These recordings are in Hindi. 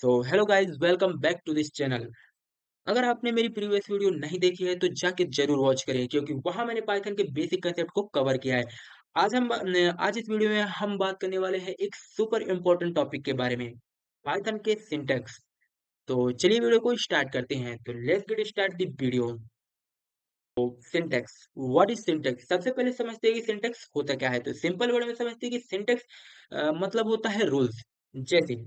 Hello guys, welcome back to this channel. अगर आपने मेरी प्रीवियस वीडियो नहीं देखी है तो जाके जरूर वॉच करिए क्योंकि वहां मैंने पाइथन के बेसिक कंसेप्ट को कवर किया है। आज इस वीडियो में हम बात करने वाले हैं एक सुपर इम्पोर्टेंट टॉपिक के बारे में, पाइथन के सिंटैक्स। तो चलिए वीडियो को स्टार्ट करते हैं। तो let's get start the video. Syntax, what is syntax? सबसे पहले समझते हैं कि सिंटैक्स होता क्या है। तो सिंपल वर्ड में समझते हैं कि सिंटैक्स मतलब होता है रूल्स। जैसे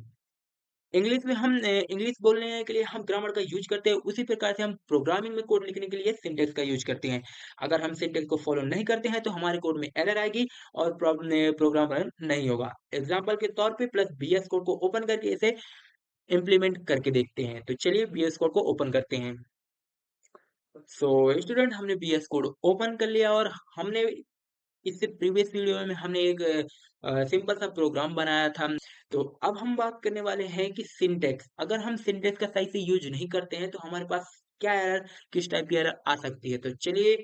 इंग्लिश में हम इंग्लिश बोलने के लिए हम ग्रामर का यूज करते हैं, उसी प्रकार से हम प्रोग्रामिंग में कोड लिखने के लिए सिंटैक्स का यूज करते हैं। अगर हम सिंटैक्स को फॉलो नहीं करते हैं तो हमारे कोड में एरर आएगी और प्रोग्राम रन नहीं होगा। एग्जांपल के तौर पे प्लस बीएस कोड को ओपन करके इसे इम्प्लीमेंट करके देखते हैं। तो चलिए बीएस कोड को ओपन करते हैं। स्टूडेंट, हमने बीएस कोड ओपन कर लिया और हमने इससे प्रीवियस वीडियो में हमने एक सिंपल सा प्रोग्राम बनाया था। तो अब हम बात करने वाले हैं कि सिंटैक्स, अगर हम सिंटैक्स का सही से यूज नहीं करते हैं तो हमारे पास क्या एरर, किस टाइप की एरर आ सकती है। तो चलिए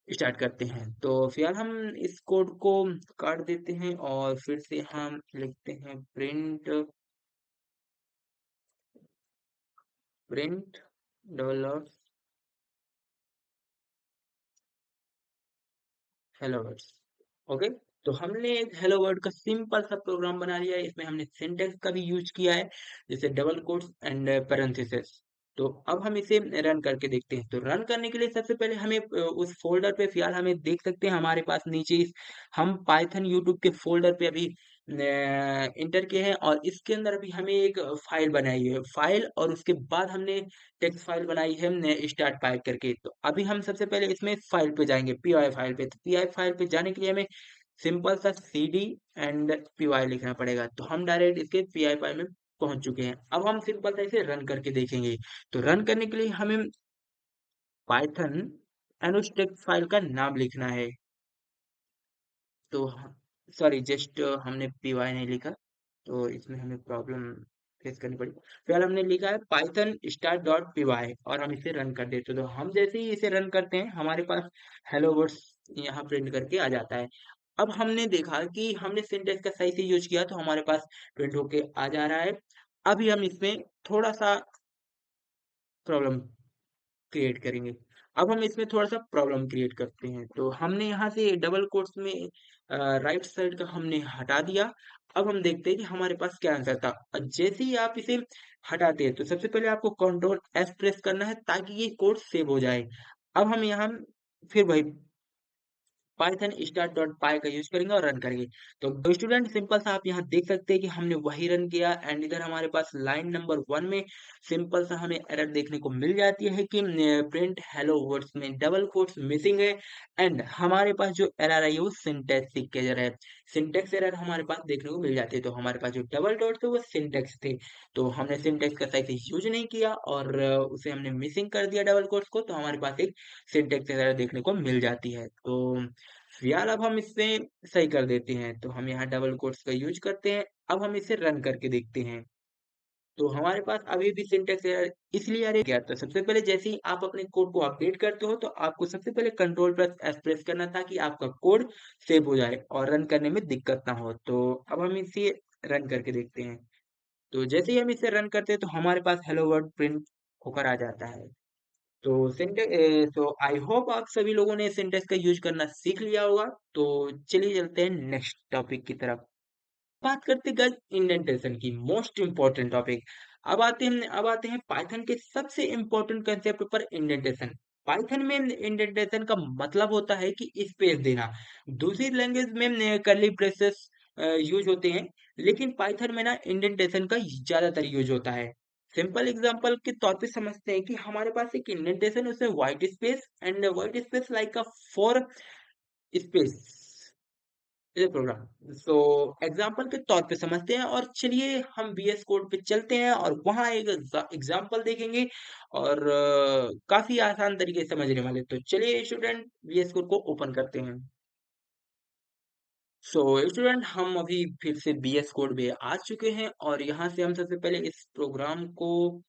स्टार्ट करते हैं। तो फिलहाल हम इस कोड को काट देते हैं और फिर से हम लिखते हैं print print double hello word. Okay, तो हमने एक हेलो वर्ड का सिंपल सा प्रोग्राम बना लिया है। इसमें हमने सिंटैक्स का भी यूज किया है, जैसे डबल कोट्स एंड पैरेंथेसिस। तो अब हम इसे रन करके देखते हैं। तो रन करने के लिए सबसे पहले हमें उस फोल्डर पे, फिलहाल हमें देख सकते हैं हमारे पास नीचे हम पाइथन यूट्यूब के फोल्डर पे अभी इंटर किए हैं और इसके अंदर अभी हमें एक फाइल बनाई है फाइल, और उसके बाद हमने टेक्स्ट फाइल बनाई है स्टार्ट पाइप करके। तो अभी हम सबसे पहले इसमें फाइल पे जाएंगे, पीवाई फाइल पे। तो पीवाई फाइल पे जाने के लिए हमें सिंपल सा सीडी एंड पीवाई लिखना पड़ेगा। तो हम डायरेक्ट इसके पीवाई फाइल में पहुंच चुके हैं। अब हम सिंपल सा इसे रन करके देखेंगे। तो रन करने के लिए हमें पाइथन एनोस्टेक फाइल का नाम लिखना है। तो सॉरी, जस्ट हमने पीवाई नहीं लिखा, तो इसमें हमें प्रॉब्लम फेस करनी पड़ी। फिलहाल हमने लिखा है पाइथन स्टार्ट डॉट पीवाई और हम इसे रन कर देते हैं। तो हम जैसे ही इसे रन करते हैं हमारे पास हेलो वर्ड्स यहाँ प्रिंट करके आ जाता है। अब हमने देखा कि हमने सिंटेक्स का सही से यूज किया तो हमारे पास प्रिंट होके आ जा रहा है। अभी हम इसमें थोड़ा सा प्रॉब्लम क्रिएट करेंगे। अब हम इसमें थोड़ा-सा प्रॉब्लम क्रिएट करते हैं। तो हमने यहाँ से डबल कोट्स में राइट साइड का हमने हटा दिया। अब हम देखते हैं कि हमारे पास क्या आंसर था। जैसे ही आप इसे हटाते हैं तो सबसे पहले आपको कंट्रोल एस प्रेस करना है ताकि ये कोड सेव हो जाए। अब हम यहाँ फिर वही पाइथन स्टार्ट डॉट पाई का यूज करेंगे और रन करेंगे। तो स्टूडेंट, सिंपल सा आप यहाँ देख सकते हैं कि हमने वही रन किया एंड इधर हमारे पास लाइन नंबर 1 में सिंपल सा हमें एरर देखने को मिल जाती है कि प्रिंट हेलो वर्ड्स में डबल कोट्स मिसिंग है। एंड हमारे पास जो एरर है वो सिंटैक्स एरर है। सिंटैक्स एरर हमारे पास देखने को मिल जाती है। तो हमारे पास जो डबल डॉट थे वो सिंटैक्स थे। तो हमने सिंटैक्स का सही से यूज नहीं किया और उसे हमने मिसिंग कर दिया डबल कोट्स को, तो हमारे पास एक सिंटैक्स एरर देखने को मिल जाती है। तो यार अब हम इसे सही कर देते हैं। तो हम यहाँ डबल कोट्स का यूज करते हैं। अब हम इसे रन करके देखते हैं। तो हमारे पास अभी भी सिंटैक्स एरर इसलिए आ रही है क्या? तो सबसे पहले जैसे ही आप अपने कोड को अपडेट करते हो तो आपको सबसे पहले कंट्रोल प्लस एस प्रेस करना था कि आपका कोड सेव हो जाए और रन करने में दिक्कत ना हो। तो अब हम इसे रन करके देखते हैं। तो जैसे ही हम इसे रन करते हैं तो हमारे पास हेलो वर्ल्ड प्रिंट होकर आ जाता है। तो आई होप आप सभी लोगों ने सिंटेक्स का यूज करना सीख लिया होगा। तो चलिए चलते हैं नेक्स्ट टॉपिक की तरफ। बात करते हैं गाइस इंडेंटेशन की, मोस्ट इंपॉर्टेंट टॉपिक। अब आते हैं पाइथन के सबसे इंपॉर्टेंट कंसेप्ट पर, इंडेंटेशन। पाइथन में इंडेंटेशन का मतलब होता है कि स्पेस देना। दूसरी लैंग्वेज में कर्ली ब्रेसेस यूज होते हैं, लेकिन पाइथन में ना इंडेंटेशन का ज्यादातर यूज होता है। सिंपल एग्जांपल के तौर पे समझते हैं कि हमारे पास एक इंडेंटेशन, उसमें white space and white space like a four space ये प्रोग्राम। एग्जांपल के तौर पे समझते हैं और चलिए हम VS कोड पे चलते हैं और वहां एक एग्जांपल देखेंगे और काफी आसान तरीके से समझने वाले। तो चलिए स्टूडेंट VS कोड को ओपन करते हैं। स्टूडेंट, हम अभी फिर से VS कोड पे आ चुके हैं और यहाँ से हम सबसे पहले इस प्रोग्राम को,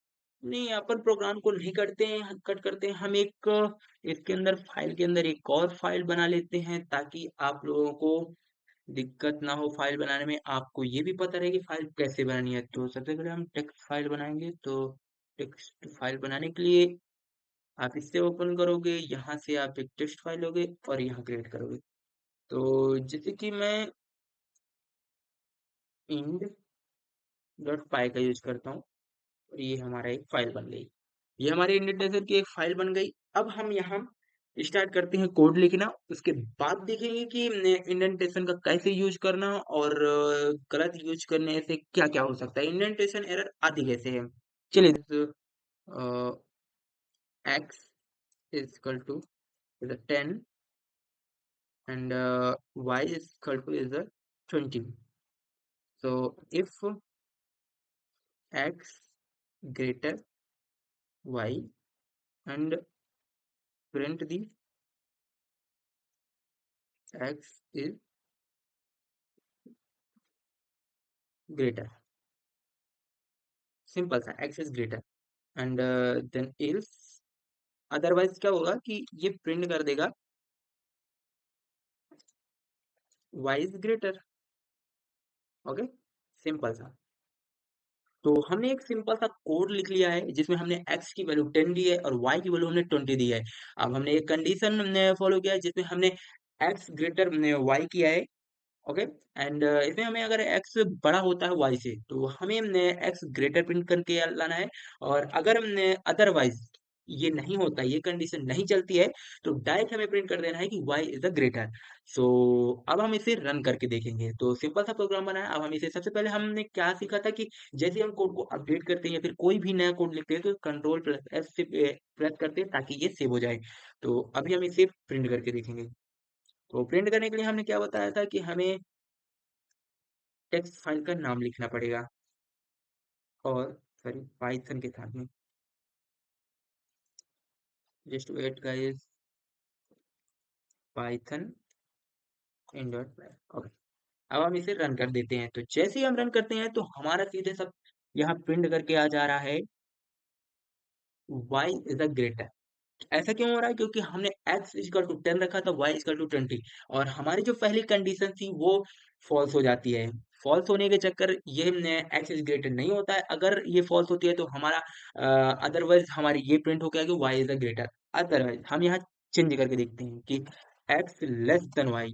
नहीं, अपन प्रोग्राम को नहीं करते हैं, कट करते हैं। हम एक इसके अंदर फाइल के अंदर एक और फाइल बना लेते हैं ताकि आप लोगों को दिक्कत ना हो फाइल बनाने में, आपको ये भी पता रहे कि फाइल कैसे बनानी है। तो सबसे पहले हम टेक्स्ट फाइल बनाएंगे। तो टेक्स्ट फाइल बनाने के लिए आप इससे ओपन करोगे, यहाँ से आप एक टेक्स्ट फाइल लोगे और यहाँ क्रिएट करोगे। तो जैसे कि मैं इंड डॉट पाई का यूज करता हूँ और ये हमारा एक फाइल बन गई। ये हमारे इंडेंटेशन की एक फाइल बन गई। अब हम यहाँ स्टार्ट करते हैं कोड लिखना। उसके बाद देखेंगे कि इंडेंटेशन का कैसे यूज करना और गलत यूज करने से क्या क्या हो सकता है, इंडेंटेशन एरर आदि कैसे है। चलिए, x is equal to is a 10 and y is equal to is a 20. So if x greater y and print the x is greater, simple सा x is greater and then else, otherwise क्या होगा कि ये प्रिंट कर देगा y is greater। Okay, simple सा। तो हमने एक सिंपल सा कोड लिख लिया है जिसमें हमने x की वैल्यू 10 दी है और y की वैल्यू हमने 20 दी है। अब हमने एक कंडीशन फॉलो किया है जिसमें हमने x ग्रेटर y किया है। ओके, एंड इसमें हमें अगर x बड़ा होता है y से तो हमें x ग्रेटर प्रिंट करके लाना है। और अगर अदरवाइज ये नहीं होता, ये कंडीशन नहीं चलती है, तो डायरेक्ट हमें प्रिंट कर देना है कि y इज द ग्रेटर। सो अब हम इसे रन करके देखेंगे। तो सिंपल सा प्रोग्राम बना है। अब हम इसे सबसे पहले हमने क्या सीखा था कि जैसे हम कोड को अपडेट करते हैं या फिर कोई भी नया कोड लिखते हैं तो कंट्रोल प्लस एफ से प्रेस करते हैं ताकि ये सेव हो जाए। तो अभी हम इसे प्रिंट करके देखेंगे। तो प्रिंट करने के लिए हमने क्या बताया था कि हमें टेक्स्ट फाइल का नाम लिखना पड़ेगा और सॉरी पाइथन के साथ में, just wait guys, Python in dot py. Okay, अब हम इसे रन कर देते हैं। तो जैसे ही हम रन करते हैं तो हमारा सीधे सब यहाँ प्रिंट करके आ जा रहा है y इज द ग्रेटर। ऐसा क्यों हो रहा है? क्योंकि हमने x इक्वल टू 10 रखा था, y इक्वल टू 20 और हमारी जो पहली कंडीशन थी वो फॉल्स हो जाती है। फॉल्स होने के चक्कर ये x इज ग्रेटर नहीं होता है। अगर ये फॉल्स होती है तो हमारा अदरवाइज हमारी ये प्रिंट हो गया कि y is the greater. Otherwise हम यहाँ चेंज करके देखते हैं कि x लेस देन y।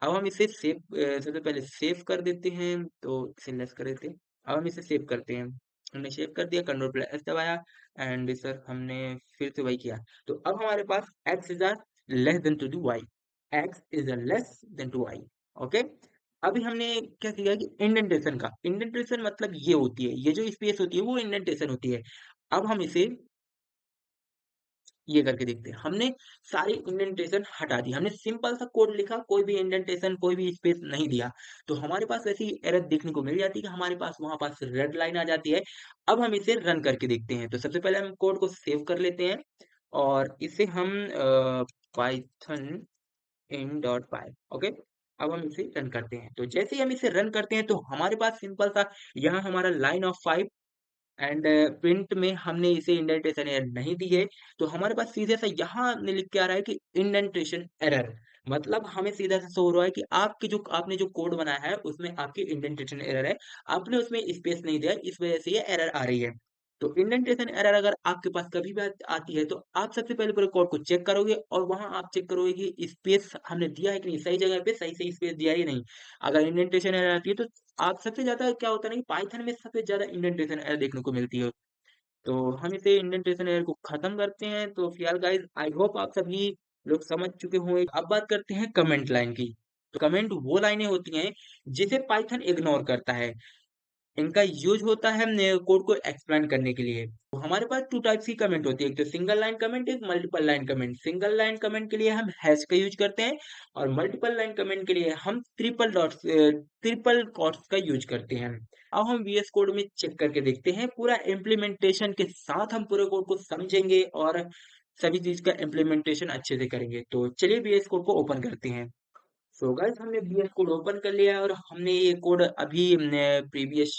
अब हम इसे सेव, सबसे पहले सेव कर देते हैं। तो इसे लेस कर देते हैं। अब हम इसे सेव करते हैं। हमने सेव कर दिया, कंट्रोल प्लस एस दबाया एंड सर हमने फिर से वही किया। तो अब हमारे पास x is a less than to the y, x is a less than to y। Okay, अभी हमने क्या किया कि इंडेंटेशन का, इंडेंटेशन मतलब ये होती है, ये जो स्पेस होती है वो इंडेंटेशन होती है। अब हम इसे ये करके देखते हैं। हमने सारी इंडेंटेशन हटा दी, हमने सिंपल सा कोड लिखा, कोई भी इंडेंटेशन कोई भी स्पेस नहीं दिया। तो हमारे पास वैसी एरर देखने को मिल जाती है कि हमारे पास वहां पास रेड लाइन आ जाती है। अब हम इसे रन करके देखते हैं। तो सबसे पहले हम कोड को सेव कर लेते हैं और इसे हम Python in dot py. Okay, अब हम इसे रन करते हैं। तो जैसे ही हम इसे रन करते हैं तो हमारे पास सिंपल सा यहाँ हमारा लाइन ऑफ 5 एंड प्रिंट में हमने इसे इंडेंटेशन एरर नहीं दी है। तो हमारे पास सीधे सा यहाँ लिख के आ रहा है कि इंडेंटेशन एरर, मतलब हमें सीधा सा शो हो रहा है कि आपने जो कोड बनाया है उसमें आपकी इंडेंटेशन एरर है, आपने उसमें स्पेस नहीं दिया, इस वजह से ये एरर आ रही है। तो इंडेंटेशन एरर अगर आपके पास कभी भी आती है तो आप सबसे पहले पूरे कोड को चेक करोगे और वहां आप चेक करोगे कि स्पेस हमने दिया है कि नहीं, सही जगह पे सही सही स्पेस दिया है या नहीं। अगर इंडेंटेशन एरर आती है तो आप सबसे ज्यादा क्या होता है ना कि पाइथन में सबसे ज्यादा इंडेंटेशन एरर देखने को मिलती है। तो हम इसे इंडेंटेशन एरर को खत्म करते हैं। तो फिलहाल गाइस आई होप आप सभी लोग समझ चुके होंगे। अब बात करते हैं कमेंट लाइन की। तो कमेंट वो लाइनें होती हैं जिसे पाइथन इग्नोर करता है। इनका यूज होता है कोड को एक्सप्लेन करने के लिए। तो हमारे पास टू टाइप्स की कमेंट होती है, एक तो सिंगल लाइन कमेंट, एक multiple line comment. Single line comment के लिए हम हैश का यूज करते हैं और मल्टीपल लाइन कमेंट के लिए हम ट्रिपल कोट्स का यूज करते हैं। अब हम वीएस कोड में चेक करके देखते हैं, पूरा इम्प्लीमेंटेशन के साथ हम पूरे कोड को समझेंगे और सभी चीज का इम्प्लीमेंटेशन अच्छे से करेंगे। तो चलिए वीएस कोड को ओपन करते हैं। सो गाइस हमने वीएस कोड ओपन कर लिया है और हमने ये कोड अभी प्रीवियस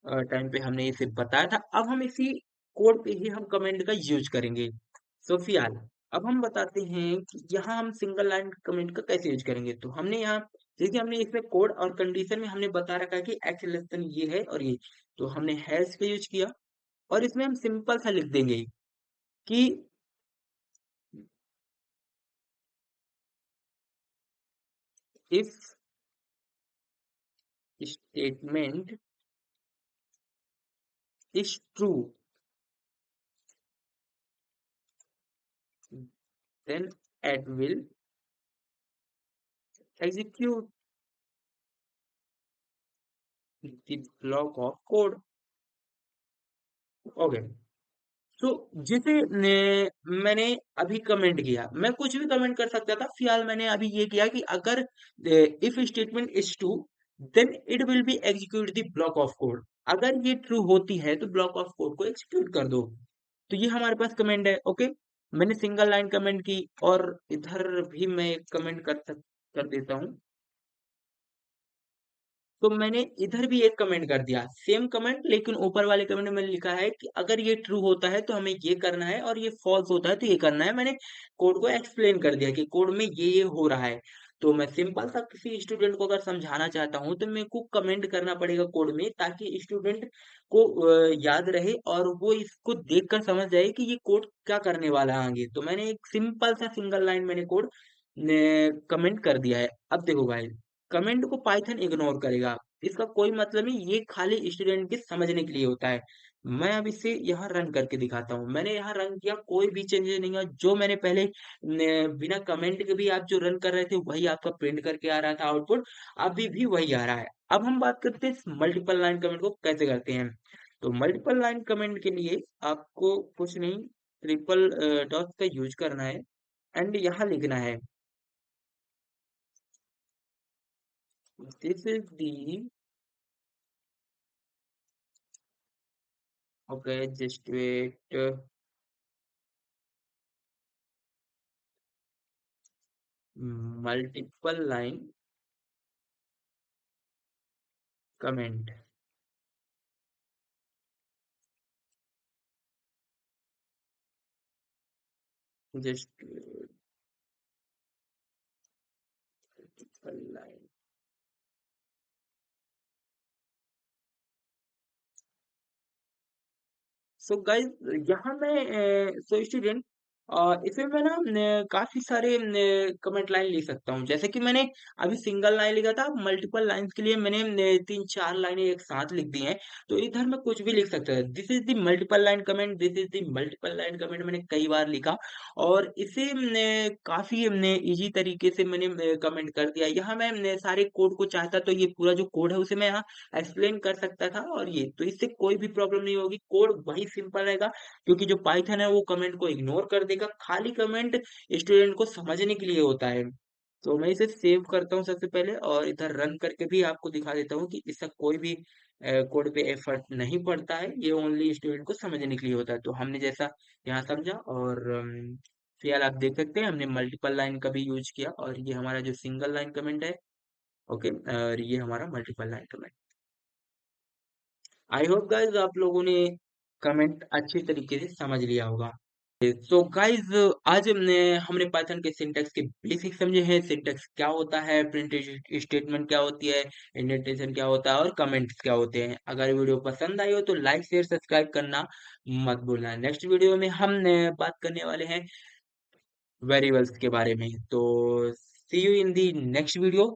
टाइम पे हमने इसे बताया था। अब हम इसी कोड पे ही हम कमेंट का यूज करेंगे। सो फिलहाल अब हम बताते हैं कि यहाँ हम सिंगल लाइन कमेंट का कैसे यूज करेंगे। तो हमने यहाँ क्योंकि हमने इसमें कोड और कंडीशन में हमने बता रखा है कि एक्स लेस देन ये है और ये, तो हमने हैश का यूज किया और इसमें हम सिंपल सा लिख देंगे कि if statement is true then it will execute the block of code. Okay, तो जैसे मैंने अभी कमेंट किया, मैं कुछ भी कमेंट कर सकता था, फिलहाल मैंने अभी ये किया कि अगर if statement is true then it will be execute the block of code. अगर ये ट्रू होती है तो ब्लॉक ऑफ कोड को एग्जीक्यूट कर दो। तो ये हमारे पास कमेंट है। ओके, मैंने सिंगल लाइन कमेंट की और इधर भी मैं कमेंट कर देता हूँ। तो मैंने इधर भी एक कमेंट कर दिया, सेम कमेंट, लेकिन ऊपर वाले कमेंट में लिखा है कि अगर ये ट्रू होता है तो हमें ये करना है और ये फॉल्स होता है तो ये करना है। मैंने कोड को एक्सप्लेन कर दिया कि कोड में ये हो रहा है। तो मैं सिंपल सा किसी स्टूडेंट को अगर समझाना चाहता हूँ तो मेरे को कमेंट करना पड़ेगा कोड में, ताकि स्टूडेंट को याद रहे और वो इसको देखकर समझ जाए कि ये कोड क्या करने वाला है आगे। तो मैंने एक सिंपल सा सिंगल लाइन मैंने कोड कमेंट कर दिया है। अब देखो भाई, कमेंट को पाइथन इग्नोर करेगा, इसका कोई मतलब नहीं, ये खाली स्टूडेंट के समझने के लिए होता है। मैं अब इसे यहाँ रन करके दिखाता हूँ। मैंने यहाँ रन किया, कोई भी चेंजेस नहीं हुआ। जो मैंने पहले बिना कमेंट के भी आप जो रन कर रहे थे वही आपका प्रिंट करके आ रहा था आउटपुट, अभी भी वही आ रहा है। अब हम बात करते हैं मल्टीपल लाइन कमेंट को कैसे करते हैं। तो मल्टीपल लाइन कमेंट के लिए आपको कुछ नहीं, ट्रिपल डॉट का यूज करना है एंड यहाँ लिखना है this is the, okay just wait, multiple line comment, just multiple line. So guys, यहाँ मैं सो स्टूडेंट इसमें मैं ना काफी सारे कमेंट लाइन लिख सकता हूँ। जैसे कि मैंने अभी सिंगल लाइन लिखा था, मल्टीपल लाइंस के लिए मैंने तीन चार लाइनें एक साथ लिख दी हैं। तो इधर मैं कुछ भी लिख सकता था, this is the multiple line comment, this is the multiple line comment, मैंने कई बार लिखा और इसे काफी इजी तरीके से मैंने कमेंट कर दिया। यहाँ मैं सारे कोड को चाहता तो ये पूरा जो कोड है उसे मैं यहाँ एक्सप्लेन कर सकता था, और ये तो इससे कोई भी प्रॉब्लम नहीं होगी, कोड वही सिंपल रहेगा। क्योंकि जो पाइथन है वो कमेंट को इग्नोर कर देगा, खाली कमेंट स्टूडेंट को समझने के लिए होता है। तो मैं इसे सेव करता हूँ सबसे पहले और इधर रन करके भी आपको दिखा देता हूँ कि इसका कोई भी कोड पे एफर्ट नहीं पड़ता है, ये ओनली स्टूडेंट को समझने के लिए होता है। तो हमने जैसा यहाँ समझा और फिलहाल आप देख सकते हैं हमने मल्टीपल लाइन का भी यूज किया, और ये हमारा जो सिंगल लाइन कमेंट है, ओके, और ये हमारा multiple line comment. I hope guys आप लोगों ने कमेंट अच्छी तरीके से समझ लिया होगा। तो गाइस, आज हमने पाइथन के सिंटैक्स के बेसिक समझे हैं। सिंटैक्स क्या होता है, प्रिंट स्टेटमेंट क्या होती है, इंडेंटेशन क्या होता है और कमेंट्स क्या होते हैं। अगर वीडियो पसंद आई हो तो लाइक शेयर सब्सक्राइब करना मत भूलना। नेक्स्ट वीडियो में हम बात करने वाले हैं वेरिएबल्स के बारे में। तो see you in the next video.